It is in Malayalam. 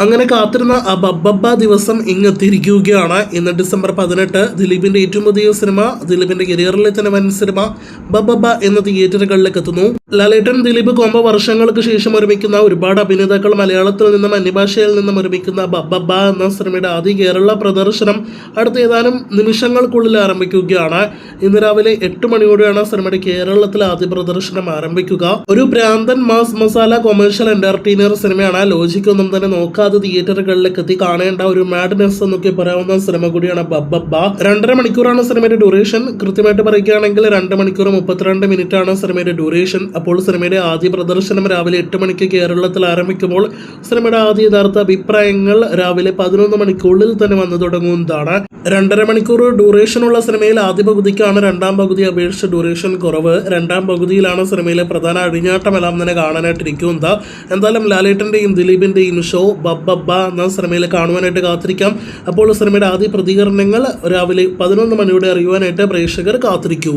അങ്ങനെ കാത്തിരുന്ന ആ ബബ്ബബ്ബ ദിവസം ഇങ്ങെത്തിയിരിക്കുകയാണ്. ഇന്ന് ഡിസംബർ 18 ദിലീപിന്റെ ഏറ്റവും പുതിയ സിനിമ, ദിലീപിന്റെ കരിയറിലെ തന്നെ വൻ സിനിമ ബബ്ബബ്ബ എന്ന തിയേറ്ററുകളിലേക്ക് എത്തുന്നു. ലാലേട്ടൻ ദിലീപ് കോംബോ വർഷങ്ങൾക്ക് ശേഷം ഒരുമിക്കുന്ന ഒരുപാട് അഭിനേതാക്കൾ മലയാളത്തിൽ നിന്നും അന്യഭാഷയിൽ നിന്നും ഒരുമിക്കുന്ന ബബ്ബബ്ബ എന്ന സിനിമയുടെ ആദ്യ കേരള പ്രദർശനം അടുത്ത ഏതാനും നിമിഷങ്ങൾക്കുള്ളിൽ ആരംഭിക്കുകയാണ്. ഇന്ന് രാവിലെ 8 മണിയോടെയാണ് സിനിമയുടെ കേരളത്തിലെ ആദ്യ പ്രദർശനം ആരംഭിക്കുക. ഒരു ഭ്രാന്തൻ മാസ് മസാല കൊമേഴ്ഷ്യൽ എന്റർടൈനർ സിനിമയാണ്. ലോജിക്കൊന്നും തന്നെ നോക്കാതെ തിയേറ്ററുകളിലേക്ക് എത്തി കാണേണ്ട ഒരു മാഡ്നെസ് എന്നൊക്കെ പറയാവുന്ന സിനിമ കൂടിയാണ് ബബ്ബബ്ബ. 2.5 മണിക്കൂറാണ് സിനിമയുടെ ഡ്യൂറേഷൻ. കൃത്യമായിട്ട് പറയുകയാണെങ്കിൽ 2 മണിക്കൂർ 32 മിനിറ്റ് ആണ് സിനിമയുടെ ഡ്യൂറേഷൻ. അപ്പോൾ സിനിമയുടെ ആദ്യ പ്രദർശനം രാവിലെ 8 മണിക്ക് കേരളത്തിൽ ആരംഭിക്കുമ്പോൾ സിനിമയുടെ ആദ്യ യഥാർത്ഥ അഭിപ്രായങ്ങൾ രാവിലെ 11 മണിക്കുള്ളിൽ തന്നെ വന്നു തുടങ്ങുന്നതാണ്. 2.5 മണിക്കൂർ ഡ്യൂറേഷനുള്ള സിനിമയിൽ ആദ്യ പകുതിക്കാണ് രണ്ടാം പകുതി അപേക്ഷിച്ച് ഡ്യൂറേഷൻ കുറവ്. രണ്ടാം പകുതിയിലാണ് സിനിമയിലെ പ്രധാന അഴിഞ്ഞാട്ടമെല്ലാം തന്നെ കാണാനായിട്ടിരിക്കുന്നത്. എന്തായാലും ലാലേട്ടന്റെയും ദിലീപിന്റെയും ഷോ ബബ്ബബ്ബ എന്ന സിനിമയിൽ കാണുവാനായിട്ട് കാത്തിരിക്കാം. അപ്പോൾ സിനിമയുടെ ആദ്യ പ്രതികരണങ്ങൾ രാവിലെ 11 മണിയോടെ അറിയുവാനായിട്ട് പ്രേക്ഷകർ കാത്തിരിക്കൂ.